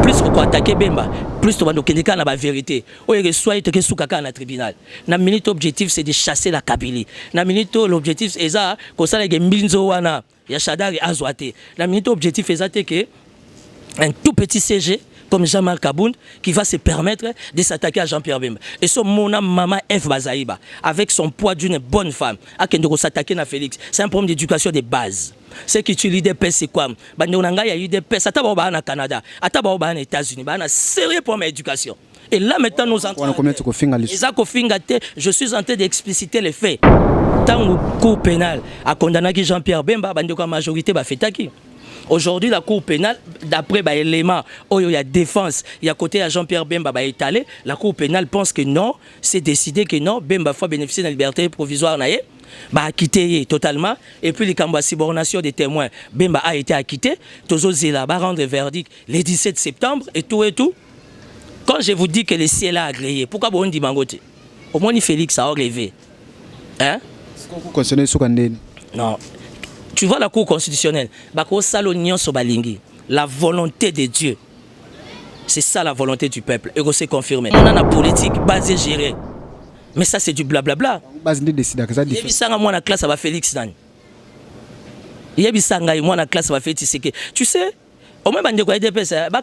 plus qu'on attaquer Bemba, plus tu vas nous connaître la vérité. Ou il reçoit et te soukaka na tribunal. Na minute objectif c'est de chasser la Kabylie. Na minute l'objectif c'est ça que ça les mbinzo wana ya Shadari azwate. Na minute objectif c'est ça que un tout petit CG comme Jean-Marc Abound qui va se permettre de s'attaquer à Jean-Pierre Bemba. Et son mon âme maman F Bazaïba avec son poids d'une bonne femme à Kendoko s'attaquer à Félix. C'est un problème d'éducation de base. C'est qui utilise des pèses c'est quoi? Bandonanga il y a eu des pèses. Ata ba na Canada, ata ba na États-Unis, ba na sérieux problème d'éducation. Et là maintenant nous entrons. Je suis en train d'expliciter les faits. Tant le cour pénal a condamné Jean-Pierre Bemba, bandoko majorité ba fetaki. Aujourd'hui, la Cour pénale, d'après l'élément où il y a défense, il y a côté à Jean-Pierre Bemba étalé, la Cour pénale pense que non, c'est décidé que non, Bemba faut bénéficier de la liberté provisoire, acquitté totalement. Et puis, les cambouis subornation des témoins, Bemba a été acquitté. Tozo Zela va rendre verdict le 17 septembre et tout et tout. Quand je vous dis que le ciel a agréé, pourquoi vous dites Mangote? Au moins, Félix a rêvé. Hein? Non. Tu vois la Cour constitutionnelle, la volonté de Dieu. C'est ça la volonté du peuple. Et c'est confirmé. On a la politique basée gérée. Mais ça c'est du blablabla. Il y a moi la classe à Félix Nan. Il y a moi la classe à Félix Tshisekedi. Tu sais, au moins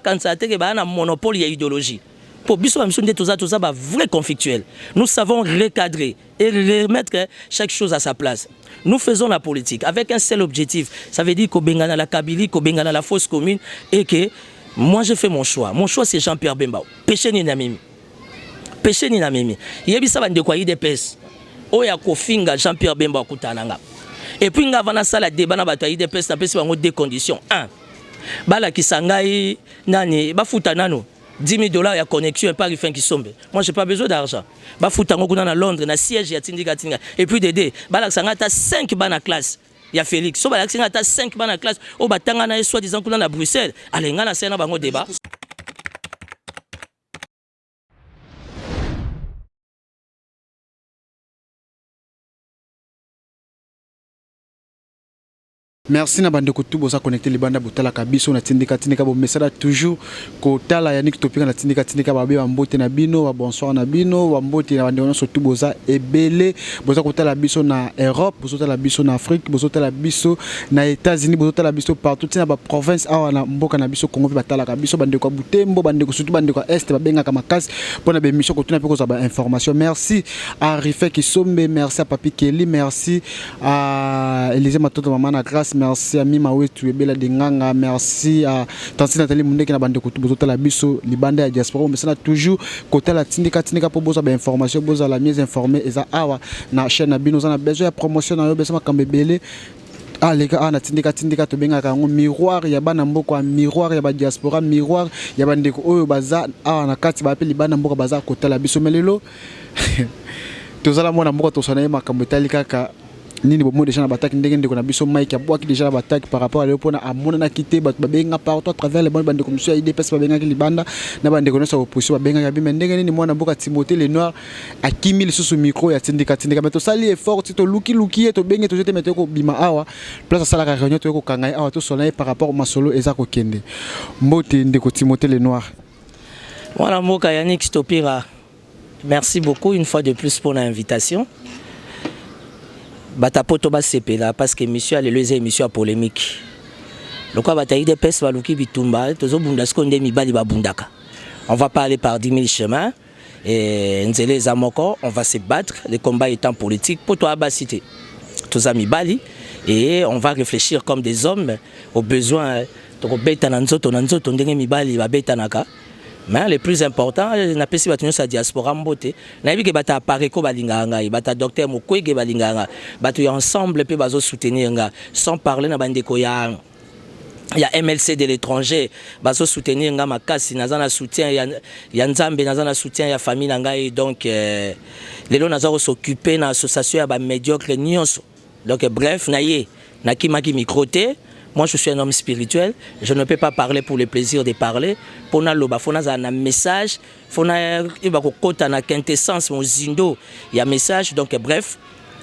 quand ça a un monopole il y a idéologie. Pour Bissou tout ça vrai conflictuel. Nous savons recadrer et remettre chaque chose à sa place. Nous faisons la politique avec un seul objectif. Ça veut dire qu'au Bengana la Kabylie, qu'au Bengana la fosse commune et que moi je fais mon choix. Mon choix c'est Jean-Pierre Bemba. Péché ni namimi. Péché ni namimi. Yebi ça va de quoi des pèses. Oya ko finga Jean-Pierre Bemba kutananga. Et puis nga vana sala débat na bataille des pèses na pèse bango deux conditions. 1. Bala kisangai nani ba futa nano. $10 000 ya connexion et pas fin qui sombe. Moi j'ai pas besoin d'argent. Ba futa ngo kuna na Londres na siège ya tindika tinga. Et puis Dédé, bala sanga ta 5 bana classe. Ya Félix. So bala sanga ta 5 bana classe. O batanga na soi disant kuna na Bruxelles. Alenga na sena bango débat. Merci na bande ko tout boza connecter les banda botala kabiso na tindika bo message toujours ko tala ya nik topika na tindika ba be mbote na bino ba bonsoir na bino ba mbote na bande so tout boza ebele boza ko tala biso na Europe boza tala biso na Afrique boza tala biso na États-Unis boza tala biso partout tina ba province awa na mboka na biso Congo ba tala kabiso bande ko Butembo bande ko surtout bande ko Est ba benga kama makasi pona be mission ko tuna pe ko za ba information. Merci à Rifé qui sombe, merci à Papi Kelly, merci à Élisée Matoto maman na grâce. Merci à Mima Wetu Bela Denganga, merci à Tansi Nathalie Mundeke na bande kutu bozota la biso libanda ya diaspora mais ça toujours côté la tindika pour boza ba information boza la mieux informée eza awa na chaîne na bino za na besoin ya promotion na yo besama kambebele. Ah les gars na tindika to benga kango miroir ya bana mboko miroir ya ba diaspora miroir ya bande ko oyo baza awa na kati ba pe libanda mboko baza côté la biso melelo tozala mona mboko to sona makambo talika ka nini bomo déjà na bataki ndenge ndeko na biso Mike abwaki déjà na bataki par rapport à léopona amona na kité ba benga partout à travers les bonnes bandes comme ça IDPS ba benga ki libanda na bande ko na sa opposition ba benga bi ndenge nini mwana mboka Timothée le noir akimi le sous micro ya tindika mais to sali effort to luki to benga to jete meteko bima awa place sala ka réunion to ko kangai awa to soleil par rapport au masolo eza ko kende mbote ndeko Timothée le noir mwana mboka Yannick Stopira. Merci beaucoup une fois de plus pour l'invitation. Batapoto ba sepela parce que monsieur a les émissions polémiques. Donc on va tailler des pèses baluki bitumba tozo bunda skonde mibali ba bundaka. On va pas aller par 10 000 chemins et nzele zamoko, on va se battre, le combat étant politique pour toi ba cité. Toza mibali et on va réfléchir comme des hommes aux besoins to beta nanzoto ndenge mibali ba beta naka. Mais le plus important, na pesi batunyo sa diaspora mbote. Na yebi ke bata pareko balinga ngai, bata docteur Mukwege balinga nga. Batu ya ensemble pe bazo soutenir nga sans parler na bandeko ya MLC de l'étranger, bazo soutenir nga makasi nazana soutien ya Nzambe nazana soutien ya famille ngai donc lelo nazaro s'occuper na association ya ba médiocre nyonso. Donc bref, na kimaki microté. Moi, je suis un homme spirituel. Je ne peux pas parler pour le plaisir de parler. Pour na loba, faut na un message. Faut na kota na quintessence mon zindo. Il y a message. Donc bref,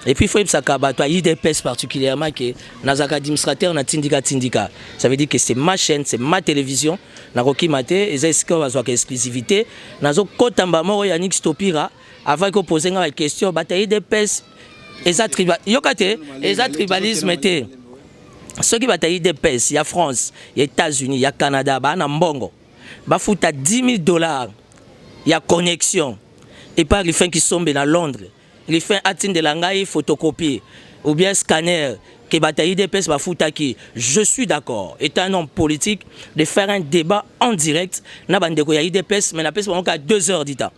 Et puis il faut que ça soit IDPS particulièrement que nazaka administrateur na tindika. Ça veut dire que c'est ma chaîne, c'est ma télévision. Na roki mate, et ça c'est exclusivité. Nazo kotamba moro Yannick Stopira avant que poser une question, bataille IDPS. Et ça tribalisme était. Ceux qui bataillent IDPS, il y a France, il y a États-Unis, il y a Canada, il y a Mbongo. Bah foutent à $10 000, il y a connexion. Et pas les fins qui sont dans Londres. Les fins atteint de l'angaï photocopie ou bien scanner que bataille IDPS bah foutent à qui. Je suis d'accord, étant un homme politique, de faire un débat en direct. Na bande ko ya IDPS, mais na pèse à 2 heures du temps,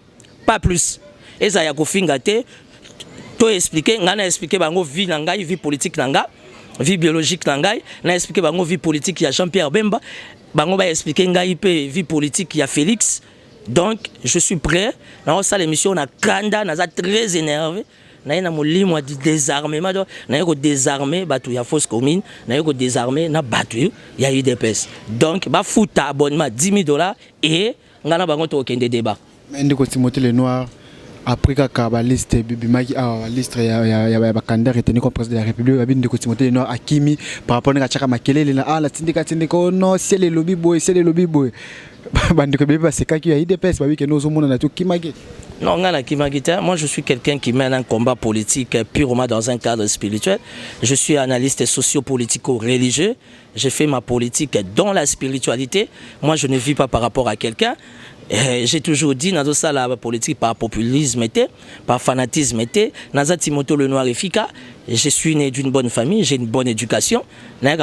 pas plus. Et ça y a ko fingate. To expliquer, ngana expliquer bango vie nangaï, vie politique nanga. Vie biologique nangai, na expliqué bango vie politique il y a Jean-Pierre Bemba, bango va expliquer ngai pe vie politique il y a Félix. Donc je suis prêt. Dans ça l'émission na kanda na très énervé. Na na molimo di désarmement, na ko désarmer batu ya fausse commune, na ko désarmer na batu ya IDPS. Donc ba fouta abonnement $10 et ngana bango to kende débat. Mais ndiko Timothée Lenoir après la liste la liste ya candidat retenu comme président de la République babinde de Timothée Lenoir Akimi par rapport à chaka makelele na la tindika non c'est le lobby boy bande ko beba c'est qui a IDPS babi que nous au monde na tout kimage. Non, moi je suis quelqu'un qui mène un combat politique purement dans un cadre spirituel. Je suis analyste socio-politico-religieux. J'ai fait ma politique dans la spiritualité. Moi je ne vis pas par rapport à quelqu'un. J'ai toujours dit dans ça la politique par populisme par fanatisme dans Timothée Lenoir efficace. Je suis né d'une bonne famille, j'ai une bonne éducation. J'ai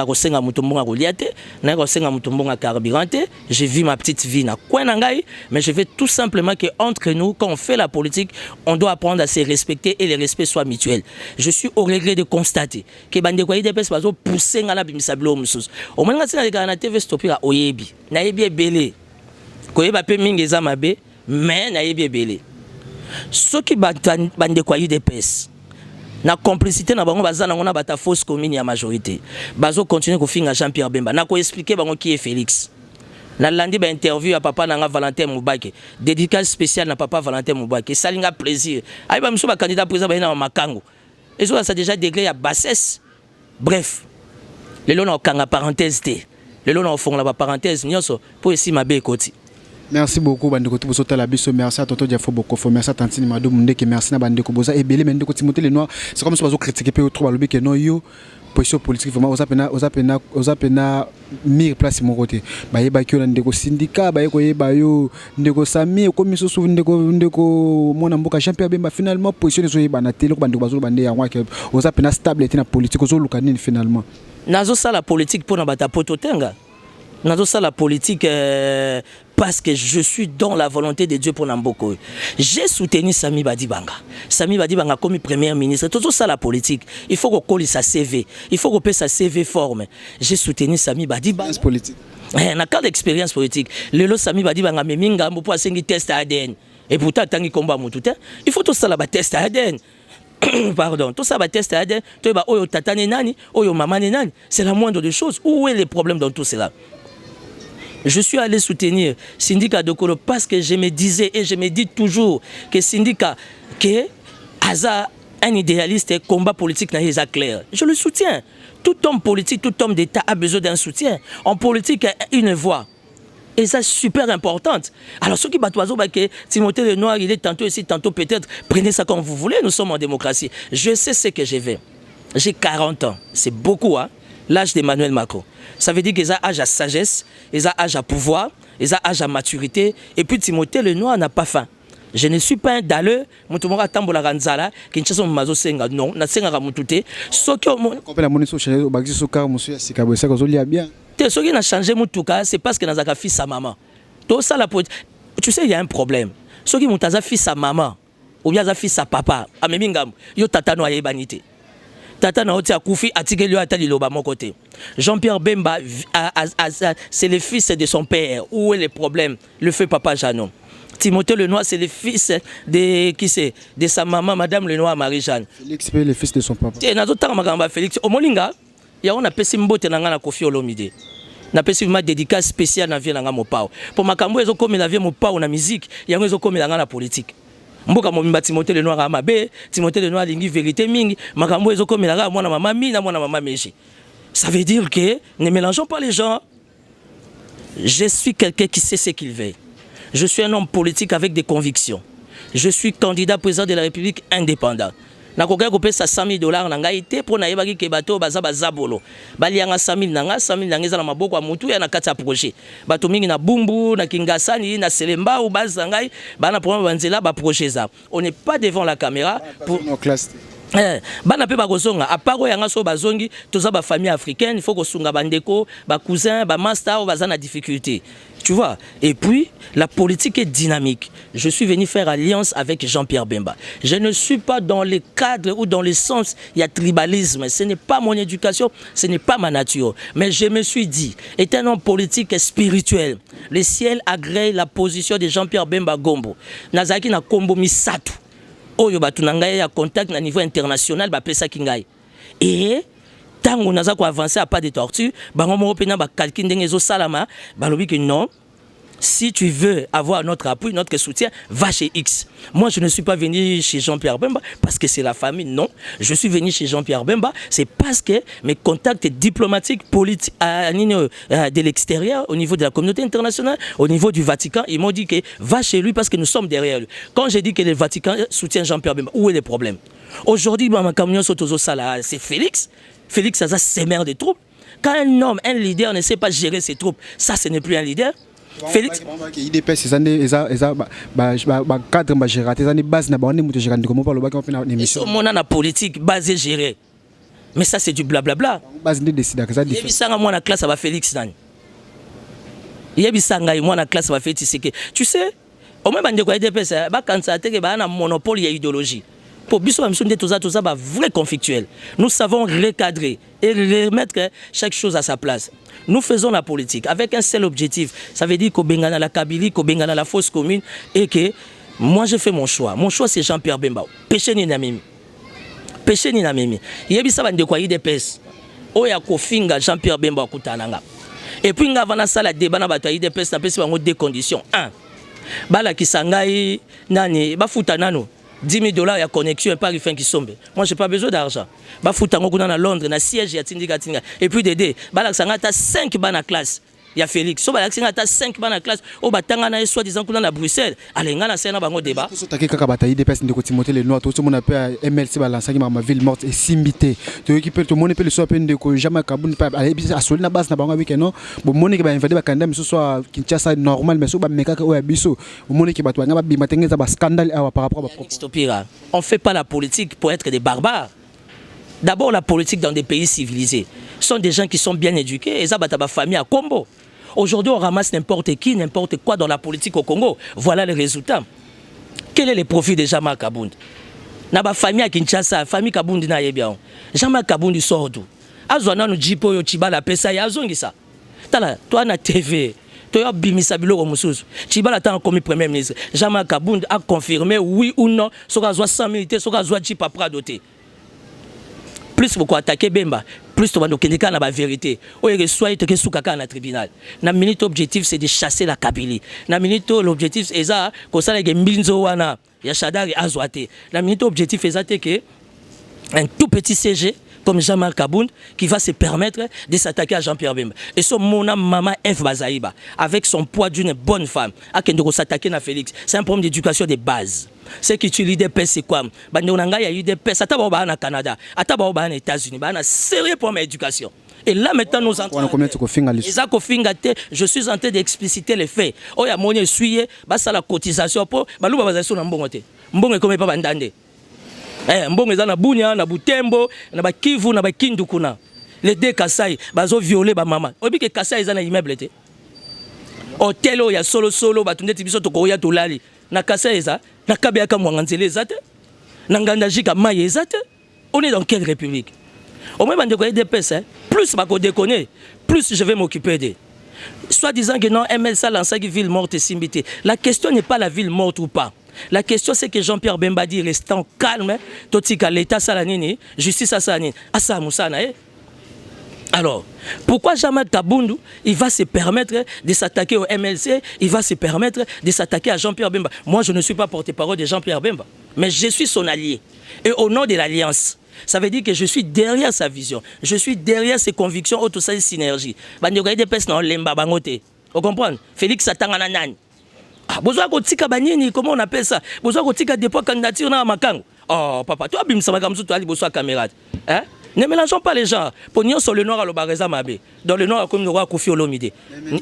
vu ma petite vie na Kouenangaï, mais je veux tout simplement que entre nous, quand on fait la politique, on doit apprendre à se respecter et le respect soit mutuel. Je suis au regret de constater que Bandekwa IDPS bazo pousser ngala bimisablo mususu. Au moins ngati na TV Stopira oyebi, na yebi ebele. Koyeba pe mingeza mabe, mais na yebi ebele. Ceux qui Bandekwa IDPS na complicité na bango bazana ngona bata fausse commune ya majorité. Bazo continuer ko finga Jean-Pierre Bemba. Na ko expliquer bango qui est Félix. Na landi ba interview à papa nanga Valentin Moubake. Dédicace spéciale na papa Valentin Moubake. Salinga plaisir. Ay ba mso ba candidat président ba na makango. Et ça déjà degré à bassesse. Bref. Le long na kanga parenthèse té. Le long na fond la parenthèse nyonso pour ici mabe koti. Merci beaucoup bandeko tout bosota la biso merci à Tonton Diafo Bokofo merci à Tantine Madou Mundeke merci na bandeko boza ebele mendeko Timothée Lenoir c'est comme si bazo critiquer pe trop balobi que non yo position politique vraiment oza pena mire place mon côté ba yeba ki ona ndeko syndicat ba yeko yeba yo ndeko Sami ko miso sou ndeko mona mboka Jean-Pierre Bemba finalement position zo yeba na télé ko bandeko bazo bande ya ngwa ke oza pena stabilité na politique ozo luka nini finalement nazo ça la politique pour na bata pototenga. Nazo ça la politique parce que je suis dans la volonté de Dieu pour Namboko. J'ai soutenu Sami Badibanga. Sami Badibanga comme premier ministre. Tout ça la politique. Il faut qu'on colle sa CV. Il faut qu'on paie sa CV forme. J'ai soutenu Sami Badibanga. Politique. Na carte d'expérience politique. Le lot Sami Badibanga me minga mbo pour sengi test ADN. Et pourtant tangi combat mututa. Il faut tout ça la test ADN. Pardon, tout ça va tester ADN. Tu vas oyo tata nani, oyo maman nani. C'est la moindre des choses. Où est le problème dans tout cela? Je suis allé soutenir Syndicat Dokolo parce que je me disais et je me dis toujours que Syndicat, que Aza, un idéaliste et combat politique n'a pas clair. Je le soutiens. Tout homme politique, tout homme d'État a besoin d'un soutien. En politique, une voix. Et ça, c'est super importante. Alors, ceux qui battent oiseau, que Timothée Lenoir, il est tantôt ici, tantôt peut-être, prenez ça comme vous voulez, nous sommes en démocratie. Je sais ce que je vais. J'ai 40 ans. C'est beaucoup, hein? L'âge d'Emmanuel Macron. Ça veut dire qu'ils ont âge à sagesse, ils ont âge à pouvoir, ils ont âge à maturité. Et puis Timothée Lenoir n'a pas faim. Je ne suis pas un dalleux, Moutoumora Tambola Ranzala, qui ne sont pas senga, non, na senga Moutouté. Ce qui a changé Moutouka, c'est parce que nous avons fils sa maman. Tout ça, tu sais, il y a un problème. Ce qui a fils sa maman, ou bien fils sa papa, à Memingam, yo tata no ayebanité. Tata na oti akufi atikeli atali loba mon côté. Jean-Pierre Bemba c'est le fils de son père. Où est le problème? Le fait papa Janon. Timothée Lenoir c'est le fils de qui c'est? De sa maman madame Lenoir Marie-Jeanne. Félix le fils de son papa. Et nazo tanga magamba Félix au molinga ya on a pesi mbote na ngana Kofi Olomide. Na pesi ma dédicace spéciale na vie na ngamo pao. Pour makambo ezo comme la vie mo pao na musique, ya ezo comme la ngana politique. Mboka momimba Timothée le Noir amabe, Timothée le Noir lingi vérité mingi, makambo ezokomelaka mwana mama mi na mwana mama meji. Ça veut dire que ne mélangeons pas les gens. Je suis quelqu'un qui sait ce qu'il veut. Je suis un homme politique avec des convictions. Je suis candidat président de la République indépendant. Nakoka ko pesa $100,000 na ngai te pour na yebaki ke bato baza bazabolo. Balianga 100,000 nanga, 100,000 nanga za na maboko ya mutu ya na kati ya projet. Bato mingi na Bumbu, na Kingasani, na Selemba ou baza ngai, bana problème banzela ba projet za. On n'est pas devant la caméra pour nos classes. Bana pe bakosonga à part yanga so bazongi toza ba famille africaine, il faut ko sunga bandeko, ba cousin, ba master ou baza na difficulté. Tu vois? Et puis la politique est dynamique. Je suis venu faire alliance avec Jean-Pierre Bemba. Je ne suis pas dans les cadres ou dans le sens il y a tribalisme, ce n'est pas mon éducation, ce n'est pas ma nature, mais je me suis dit, étant un homme politique et spirituel, le ciel agrée la position de Jean-Pierre Bemba Gombo. Nazaki na kombo misatu. Oyo batu nangaye ya contact na niveau international ba pesa kingai. Et tango naza ko avancer à pas de tortue, bango mo pena ba calcul ndenge zo salama, ba lobi que non. Si tu veux avoir notre appui, notre soutien, va chez X. Moi, je ne suis pas venu chez Jean-Pierre Bemba parce que c'est la famille, non. Je suis venu chez Jean-Pierre Bemba, c'est parce que mes contacts diplomatiques, politiques de l'extérieur, au niveau de la communauté internationale, au niveau du Vatican, ils m'ont dit que va chez lui parce que nous sommes derrière lui. Quand j'ai dit que le Vatican soutient Jean-Pierre Bemba, où est le problème? Aujourd'hui, ma camion c'est Félix. Félix, ça c'est maire des troupes. Quand un homme, un leader ne sait pas gérer ses troupes, ça, ce n'est plus un leader. Félix IDPS cadre magératé base na bande muto gérant comment parler ba na émission mon ana politique basé géré mais ça c'est du blablabla base ne décide que ça différent bisanga moi na classe va Félix nani yebisanga moi na classe va Félix c'est que tu sais au même bande ko IDPS ba kansa te ke ba na monopole ya idéologie pour biso ba msunde toza ba vrai conflictuel. Nous savons recadrer et remettre chaque chose à sa place. Nous faisons la politique avec un seul objectif. Ça veut dire qu'au Bengana la Kabylie, qu'au Bengana la fosse commune et que moi je fais mon choix. Mon choix c'est Jean-Pierre Bemba. Péché ni na mimi. Péché ni na mimi. Yebisa bande ko IDPS. Oya ko finga Jean-Pierre Bemba kutananga. Et puis ngavana sala débat na bato IDPS na pesi bango deux conditions. 1. Bala kisangai nani bafuta nano. $10,000 à connexion et pas il fait qui sombe. Moi j'ai pas besoin d'argent. Ba futango kuna na Londres na siège ya tindika tinga et puis Dédé bala sangata 5 bana classe. Il y a Félix. So bala sangata 5 bana classe au batanga na soit disant kuna na Bruxelles. Alenga na sena bango débat. So taki kaka bataille des personnes de Timothée le Noir tout le monde appelle MLC balançaki ma ville morte et simbité. To qui peut tout le monde peut le soit peine de ko jamais kabun pas aller à soli na base na bango avec non. Bon monde qui ba inviter ba candidat mais ce soit Kinshasa normal mais so ba meka o ya biso. Monde qui ba to nga ba bimatengeza ba scandale par rapport à on fait pas la politique pour être des barbares. D'abord la politique dans des pays civilisés sont des gens qui sont bien éduqués et ça ba famille à Combo. Aujourd'hui, on ramasse n'importe qui, n'importe quoi dans la politique au Congo. Voilà le résultat. Quel est le profit de Jean-Marc Kabound? Naba famille à Kinshasa, famille Kabound na yebia. Jean-Marc Kabound sort d'où? Azwana no jipo yo chibala pesa ya azongisa. Tala, toi na TV, toi bimisa biloko mususu. Chibala tant comme premier ministre. Jean-Marc Kabound a confirmé oui ou non, soka zwa 100 militaires, soka zwa jipa pradoté. Plus beaucoup attaquer Bemba, plus tu vas nous connaître la vérité. Oye soit te que soukaka na tribunal. Na minute objectif c'est de chasser la Kabylie. Na minute l'objectif c'est ça que ça les mbinzo wana ya Shadari azwate. Na minute objectif c'est ça que un tout petit CG comme Jean-Marc Kabound qui va se permettre de s'attaquer à Jean-Pierre Bemba. Et son mona maman F Bazaïba avec son poids d'une bonne femme a qu'elle s'attaquer à Félix. C'est un problème d'éducation de base. C'est qui utilise des pèses c'est quoi? Bandonanga y a eu des pèses à Tabaoba au Canada, à Tabaoba aux États-Unis, bah on a sérieux pour l'éducation. Et là maintenant nous entrons. Je suis en train d'expliciter les faits. Oh ya monnaie suye, bah ça la cotisation pour bah nous bah ça sur n'ambongote. Mbongo comme pas bandande. Mbongo eza na Bunia, na Butembo, na ba Kivu, na ba Kindu kuna. Les deux Kasai, bazo violer ba maman. Obi que Kasai eza na immeuble te. Hôtel ya solo ba tunde tibiso to koya to lali. Na Kasai eza, na Kabiaka mwanganzele eza te. Na Ngandajika maye eza te. On est dans quelle république? Au moins bande ko IDPS, plus ba ko déconner, plus je vais m'occuper d'eux. Soit disant que non, ML ça lança qui ville morte et simbité. La question n'est pas la ville morte ou pas. La question c'est que Jean-Pierre Bemba dit restant calme, totika l'état salanini, justice à salanini, asa musana Alors, pourquoi Jean-Marc Kabundu, il va se permettre de s'attaquer au MLC, il va se permettre de s'attaquer à Jean-Pierre Bemba? Moi, je ne suis pas porte-parole de Jean-Pierre Bemba, mais je suis son allié. Et au nom de l'Alliance, ça veut dire que je suis derrière sa vision, je suis derrière ses convictions, autour de sa synergie. Vous comprenez? Félix Satangananani. Besoin de tika banini, comment on appelle ça? Besoin de tika dépôt candidature na makango. Oh papa, toi bim sama comme ça, toi ali besoin camarade. Hein? Ne mélangeons pas les gens. Pour nous sur le nord à l'Obareza Mabé. Dans le nord comme le roi Kofi Olomide.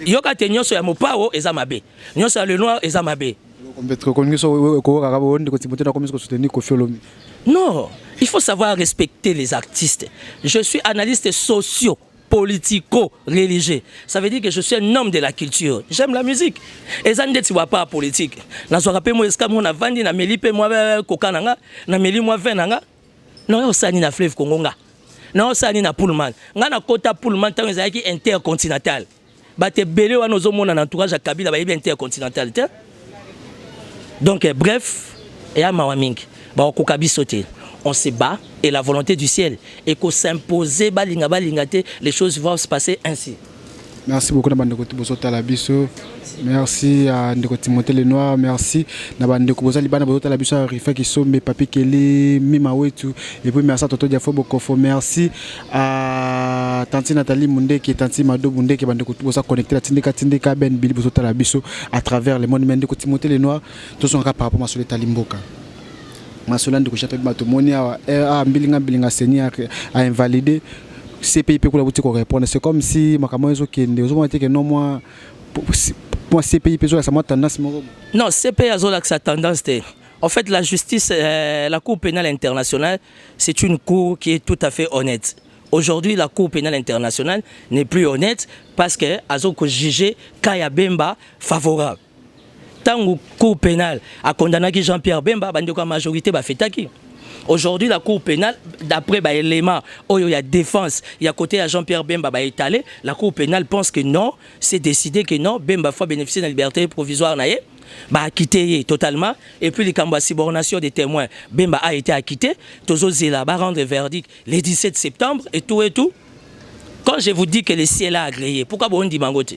Yoka te nyo sur Yamopao eza Mabé. Nyo sur le nord eza Mabé. Non, il faut savoir respecter les artistes. Je suis analyste socio politico-religieux. Ça veut dire que je suis un homme de la culture. J'aime la musique. Et ça ne dit pas politique. Je me rappelle moi escam on a vendu na melipe moi kokananga, na meli moi venanga. Non, ça ni na fleuve Congonga. Non, ça ni na Pullman. Nga na kota Pullman tant ezaki intercontinental. Ba te belé wa nozo mona na entourage à Kabila ba yebi intercontinental te. Donc bref, et à Mawaming, ba kokabi sauter. On se bat et la volonté du ciel et qu'on s'imposer les choses vont se passer ainsi. Merci beaucoup Ndeko Tiboso Talabiso. Merci à Ndeko Timothée Lenoir, merci Ndeko Boza Libana Bozo Talabiso Rifa Kisombe Papi Kelly Mima Wetu et puis merci à Toto Diafo Bokofo, merci à Tanti Nathalie Munde qui est Tanti Mado Munde qui est Ndeko Tibosa connecté la Tindeka Ben Billy Bozo Talabiso à travers les monuments Ndeko Timothée Lenoir tout son cas par rapport à Masoleta Limboka. Masolan de Kouchapé Batomoni a Bilinga Seigneur a invalidé CPI pour la boutique répondre. C'est comme si Makamozo qui est que non moi CPI peut ça moi tendance. Non, CPI a sa tendance. En fait, la justice, la Cour pénale internationale, c'est une cour qui est tout à fait honnête. Aujourd'hui, la Cour pénale internationale n'est plus honnête parce que Azoko jugé Kaya Bemba favorable. Tant que la Cour pénale a condamné Jean-Pierre Bemba, la majorité va faire qui. Aujourd'hui, la Cour pénale, d'après les éléments où il y a défense, il y a côté à Jean-Pierre Bemba étalé, la Cour pénale pense que non, c'est décidé que non, Bemba faut bénéficier de la liberté provisoire, acquitté totalement, et puis les cambas subornation des témoins, Bemba a été acquitté, tous autres là rendre le verdict le 17 septembre et tout et tout. Quand je vous dis que le ciel a agréé, pourquoi vous dites Mangote?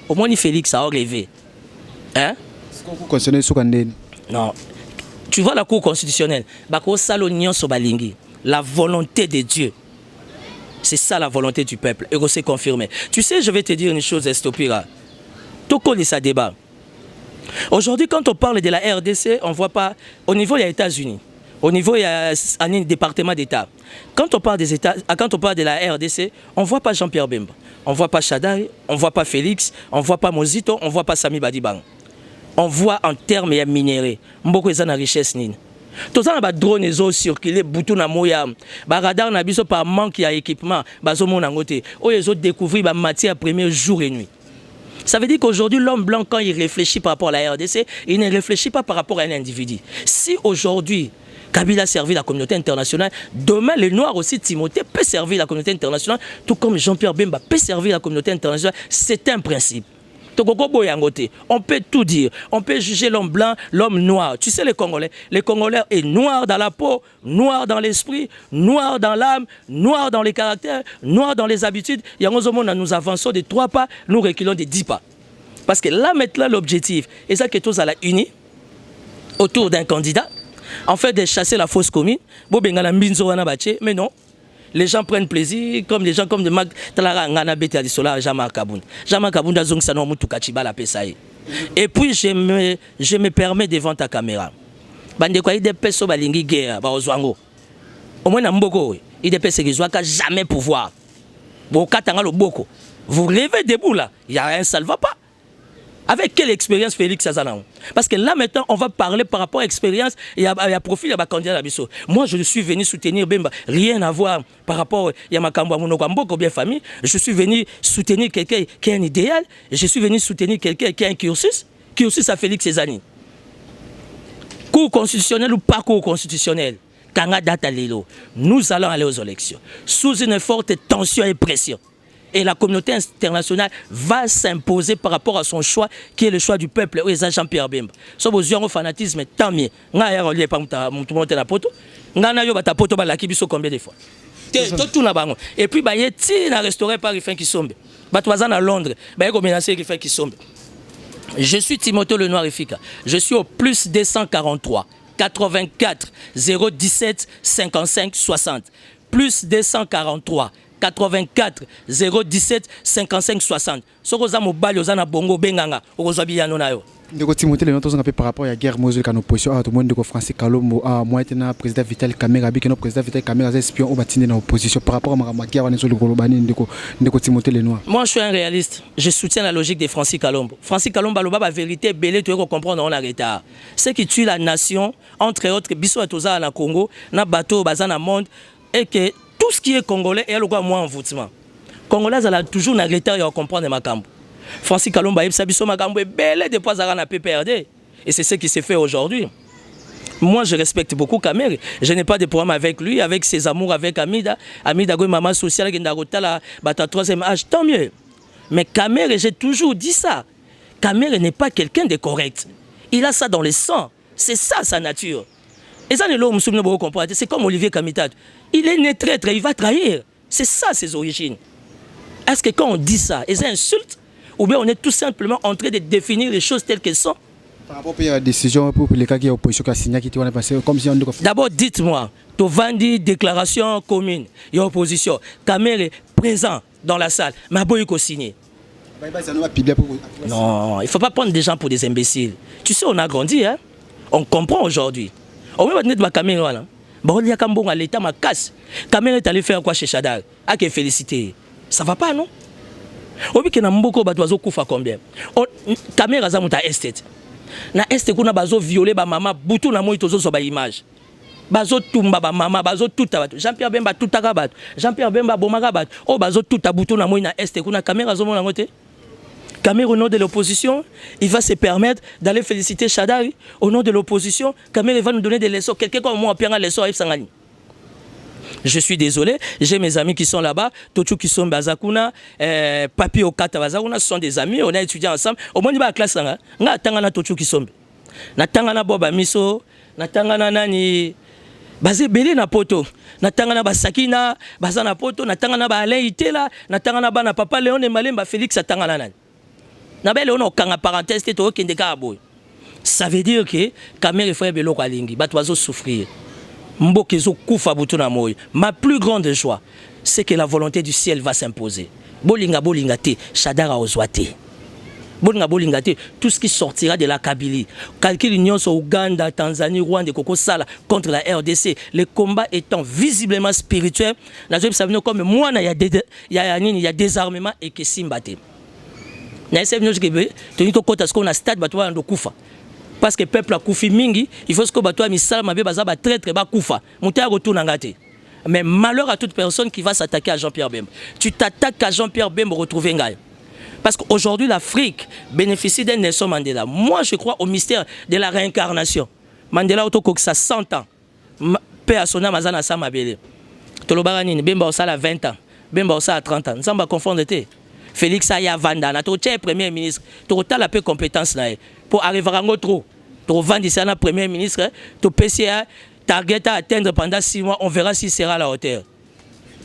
Au moins, Félix a rêvé. Hein? Non. Tu vois la Cour constitutionnelle, la volonté de Dieu. C'est ça la volonté du peuple. Et c'est confirmé. Tu sais, je vais te dire une chose, Estopira. Tout connaît ça débat. Aujourd'hui, quand on parle de la RDC, on ne voit pas. Au niveau des États-Unis, au niveau il y a un département d'État. Quand on parle des États, quand on parle de la RDC, on ne voit pas Jean-Pierre Bemba, on ne voit pas Chadari, on ne voit pas Félix, on ne voit pas Mozito, on ne voit pas Sami Badibang. On voit en termes de minéraux, beaucoup de richesse. Tout ça, les drones ont circulé, bouton na moya, radar na biso par manque d'équipement, ils ont découvert la matière première jour et nuit. Ça veut dire qu'aujourd'hui, l'homme blanc, quand il réfléchit par rapport à la RDC, il ne réfléchit pas par rapport à un individu. Si aujourd'hui, Kabila servi la communauté internationale, demain, les Noirs aussi, Timothée, peut servir la communauté internationale, tout comme Jean-Pierre Bemba peut servir la communauté internationale. C'est un principe. On peut tout dire. On peut juger l'homme blanc, l'homme noir. Tu sais les Congolais est noir dans la peau, noir dans l'esprit, noir dans l'âme, noir dans les caractères, noir dans les habitudes. Il y a un moment où nous avançons de 3 pas, nous reculons de 10 pas. Parce que là maintenant l'objectif, et ça que tous à la unis autour d'un candidat, en fait de chasser la fausse commune. Mais non. Les gens prennent plaisir, comme les gens comme de Mag Talara Ngana Beta Sola, Jean-Marc Kaboun. Jean-Marc Kaboun a zong sanon mutu kachiba la pesaï. Et puis je me permets devant ta caméra. Bande quoi il des peso balingi guerre ba ozwango. Au moins na mboko, il des peso qui ka jamais pouvoir. Bon katanga lo boko. Vous rêvez debout là, il y a rien ça ne va pas. Avec quelle expérience Félix Azanan? Parce que là maintenant, on va parler par rapport à l'expérience et à profil de candidat Abisso. Moi, je suis venu soutenir Bemba. Rien à voir par rapport à Yamakambo Monokambo, bien famille. Je suis venu soutenir quelqu'un qui a un idéal. Je suis venu soutenir quelqu'un qui a un cursus à Félix Ezani. Cours constitutionnel ou pas cours constitutionnel? Kanga data lelo. Nous allons aller aux élections. Sous une forte tension et pression. Et la communauté internationale va s'imposer par rapport à son choix, qui est le choix du peuple, Jean-Pierre Bemba. Sauf aux yeux au fanatisme, tant mieux. Combien de fois? tout na bango. Et puis bah yeti na restauré par Rifin Kisombe. Bah tu vas à Londres, bah yeko menacer Rifin Kisombe. Je suis Timothée Lenoir Efika. Je suis au plus 243 84 017 55 60. Plus 243 84 017 55 60. Sokoza mobali ozana bongo benganga okozwa biyano nayo. Ndeko Timothée Lenoir tozanga pe par rapport à guerre mozo kana opposition à tout monde de Francis Kalombo à moi tena président Vital Kamerhe bi que président Vital Kamerhe espion au batine dans opposition par rapport à ma guerre on est sur le globani ndeko Timothée Lenoir. Moi je suis un réaliste. Je soutiens la logique de Francis Kalombo. Francis Kalombo aloba ba vérité belé tu comprendre on a retard. Ce qui tue la nation entre autres biso atoza na Congo na bateau bazana monde et que tout ce qui est congolais est le moins envoûtement. Congolais a toujours un retard à comprendre ma cambo. Francis Kalombo a biso makambo belé de pas à na PPRD et c'est ce qui s'est fait aujourd'hui. Moi je respecte beaucoup Kamerhe. Je n'ai pas de problème avec lui, avec ses amours avec Amida. Amida go maman sociale qui ndagota la bata troisième âge, tant mieux. Mais Kamerhe, j'ai toujours dit ça. Kamerhe n'est pas quelqu'un de correct. Il a ça dans le sang. C'est ça sa nature. Et ça c'est comme Olivier Kamitad. Il est né traître, il va trahir. C'est ça ses origines. Est-ce que quand on dit ça, ils insultent ou bien on est tout simplement en train de définir les choses telles qu'elles sont? Par rapport à la décision pour les cas qui ont opposition qui a signé qui ont passé comme si on d'abord dites-moi, tu vends déclaration commune, il y a opposition. Kamerhe est présent dans la salle, mais il faut signer. Non, il ne faut pas prendre des gens pour des imbéciles. Tu sais, on a grandi, hein? On comprend aujourd'hui. On va mettre ma Kamerhe là. Bon, il y a quand à l'état ma casse. Kamerhe est allé faire quoi chez Chadar? Ah, que félicité. Ça va pas, non? Obi que na mboko ba doizo kufa combien? Kamerhe za muta estate. Na estate kuna bazo violer ba mama butu na moi tozo so ba image. Bazo tumba ba mama bazo tuta bato. Jean-Pierre Bemba tutaka bato. Jean-Pierre Bemba bomaka bato. O bazo tuta butu na moi na estate kuna Kamerhe zo mona ngote. Kamerhe au nom de l'opposition, il va se permettre d'aller féliciter Chadari. Au nom de l'opposition, Kamerhe va nous donner des leçons. Quelqu'un comme moi, Pierre, leçons à Sangani. Je suis désolé, j'ai mes amis qui sont là-bas, Tochou qui sont Bazakuna, Papi Okata Bazakuna, ce sont des amis, on a étudié ensemble. Au moins, il va à la classe, on a Tangana Tochou qui sont. Na Tangana Boba Miso, na Tangana Nani, Bazé Belé na poto, na Tangana Basakina, Bazana poto, na Tangana Ba Alain Itela, na Tangana Ba na Papa Léon et Malemba Félix à Tangana Nani. Na belle on a quand parenthèse, t'es au Kendeka Aboy. Ça veut dire que Kamerhe frère Belo Kalingi, bat oiseau souffrir. Ma plus grande joie, c'est que la volonté du ciel va s'imposer. Bolinga bolinga te, Chadara ozwate. Bolinga bolinga te, tout ce qui sortira de la Kabylie. Calcul union sur Ouganda, Tanzanie, Rwanda, Koko Sala contre la RDC. Les combats étant visiblement spirituels, comme moi, il y a désarmement et que Simbate. Parce que le peuple a koufi mingi, il faut que bato misala mabe baza ba traître ba koufa. Muté retourna ngate. Mais malheur à toute personne qui va s'attaquer à Jean-Pierre Bemba. Tu t'attaques à Jean-Pierre Bemba retrouver ngai. Parce qu'aujourd'hui l'Afrique bénéficie d'un Nelson Mandela. Moi je crois au mystère de la réincarnation. Mandela autoko que ça 100 ans. Paix à son âme azana sa mabele. Tolobara nini Bemba osala 20 ans. Bemba osala 30 ans. Nzamba confondre te. Félix Aya Vanda, na toche premier ministre, to ta la peu compétence na pour arriver à trop. To vendre ici na premier ministre, to PCA target à atteindre pendant 6 mois, on verra s'il sera à la hauteur.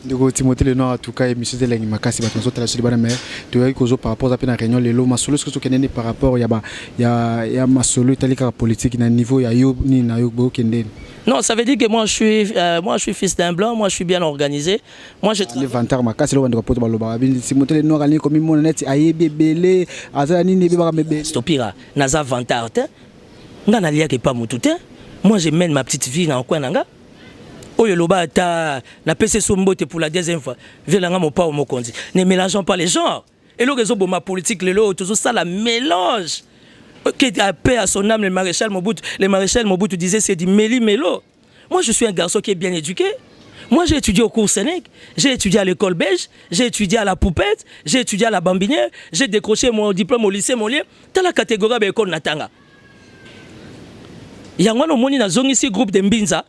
Ndeko Timothée Lenoir en tout cas émission de l'Engi Makasi ba tonzo tala sur mais tu vois que par rapport à la réunion les lots masolo ce que tu par rapport il y a masolo italika politique na niveau ya yo ni na yo bo kende. Non, ça veut dire que moi je suis fils d'un blanc, moi je suis bien organisé. Moi je le vantar Makasi lo ndeko poto ba loba Timothée Lenoir ali comme mon net ayebe belé azani ni beba mebe. Stopira naza vantar te. Ngana lia ke pas mutu te. Moi je mène ma petite vie dans coin nanga. Oyo loba ta na PC Sombote pour la deuxième fois. Viens mon pas au Mokonzi. Ne mélangeons pas les genres. Et le réseau ma politique le lot tout ça la mélange. Qui a paix à son âme le maréchal Mobutu disait c'est du méli mélo. Moi je suis un garçon qui est bien éduqué. Moi j'ai étudié au cours Sénèque, j'ai étudié à l'école belge, j'ai étudié à la Poupette, j'ai étudié à la Bambinière, j'ai décroché mon diplôme au lycée Molière. Dans la catégorie de l'école Natanga. Yango no moni na zongi ici groupe de Mbinza.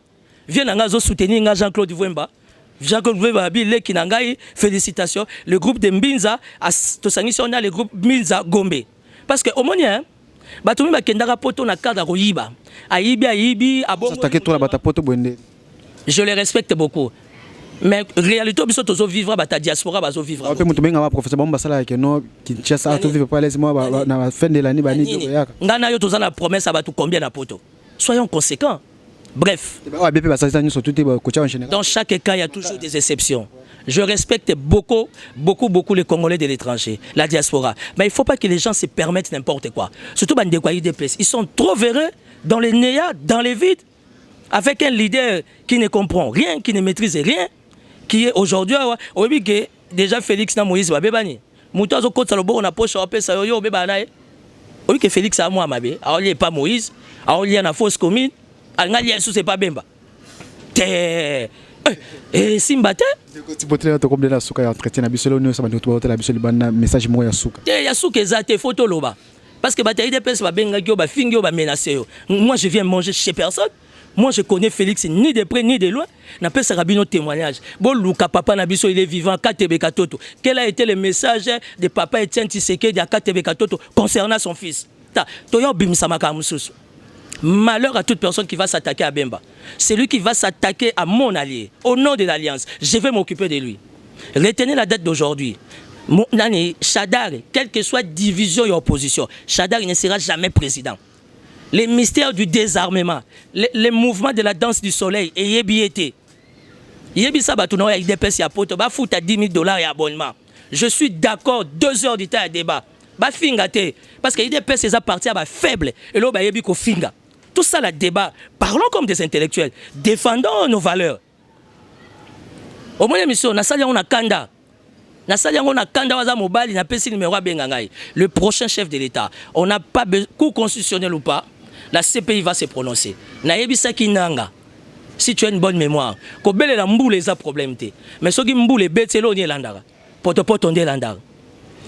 Viens à soutenir Jean-Claude Vwemba. Jean-Claude Vwemba, félicitations. Le groupe de Mbinza, on a le groupe Mbinza Gombe. Parce que au moins, Batoumi Bakendara Poto na cadre Royiba. Aibi, Je les respecte beaucoup. mais réalité biso tozo vivre bata diaspora bazo vivre. Pe mutu benga ba professeur bomba sala ke no Kinshasa to vivre pas les mois na fin de l'année bani yaka. Ngana yo toza na promesse abatu combien na poto. Soyons conséquents. Bref. Dans chaque cas, il y a toujours des exceptions. Je respecte beaucoup les Congolais de l'étranger, la diaspora. Mais il ne faut pas que les gens se permettent n'importe quoi. Surtout dans des places. Ils sont trop véreux dans les néas, dans les vides, avec un leader qui ne comprend rien, qui ne maîtrise rien, qui est aujourd'hui, oui, que déjà Félix na Moïse va bébani. Moutazo côte salobo on a poche on ça yo bébana. Oui que Félix a moi mabé, alors il est pas Moïse, alors il y a na fausse commune, alors il y a sous c'est pas Bemba. Et Simbate tu peux te comme de la souka entretien na bisolo no ça va nous la bisolo bana message mo ya souka. Ya souka ezate photo loba. Parce que bataille des pèses ba benga yo ba fingi yo ba menacer yo. Moi je viens manger chez personne. Moi je connais Félix ni de près ni de loin. N'a pas Rabino témoignage. Bon Luka papa Nabiso il est vivant Katebe Katoto. Quel a été le message de papa Etienne Tshisekedi à Katebe Katoto concernant son fils? Toyo bimsamaka mususu. Malheur à toute personne qui va s'attaquer à Bemba. C'est lui qui va s'attaquer à mon allié. Au nom de l'Alliance, je vais m'occuper de lui. Retenez la date d'aujourd'hui. Chadar, quelle que soit division et opposition, Chadar ne sera jamais président. Les mystères du désarmement, les mouvements de la danse du soleil et Yebiété. Yebi Sabatouno et IDPS Yapoto, ba fout à $10 000 et abonnement. Je suis d'accord, 2 heures du temps à débat. Ba fingate. Parce que IDPS est parti à ba faible. Et là, ba yebi ko finga. Tout ça, le débat. Parlons comme des intellectuels. Défendons nos valeurs. Au moins, mission, on a sali on a kanda. Le prochain chef de l'État, on n'a pas besoin, coup constitutionnel ou pas, la CPI va se prononcer. Si tu as une bonne mémoire, les problèmes. Mais ce qui est bête, c'est l'on est landara. Poto on est landara.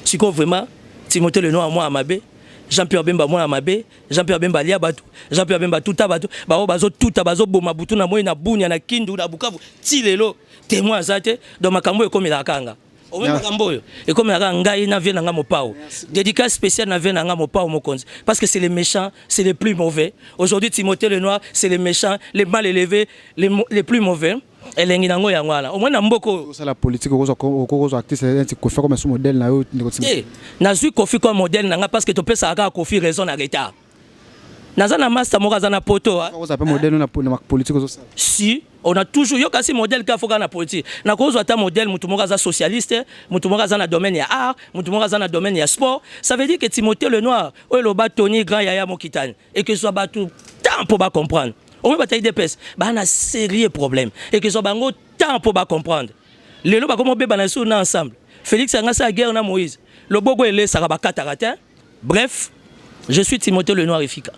Si vraiment, Timothée Lenoir, moi, Amabé, Jean-Pierre Bemba, moi, Amabé, Jean-Pierre Bemba, Liabatou, Jean-Pierre Bemba, tout abatou, Bazo, tout abazo, Bomabutu, na moi, na Bounia, na Kindu, na Bukavu, Tilelo, témoin, Zate, dans ma cambo et comme il a kanga. Et comme dédicace spéciale parce que c'est les méchants, c'est les plus mauvais. Aujourd'hui Timothée Lenoir, c'est les méchants, les mal élevés, les plus mauvais. Et au moins la politique comme modèle Kofi comme modèle parce que tu peux ça Kofi raison à l'état. Nazana master morazana poto si on a toujours yo kasi modèle ka foka na politique na kozo ata modèle mutu moraza socialiste mutu moraza na domaine ya art mutu moraza na domaine ya sport ça veut dire que Timothée Lenoir o lo ba Tony grand yaya mokitane et que soit ba tout temps pour ba comprendre au moins bataille des pèses ba na sérieux problème et que soit bango temps pour ba comprendre lelo ba comme beba na sou na ensemble Félix angasa guerre na Moïse le bogo ele ça ba katarata bref je suis Timothée Lenoir efficace.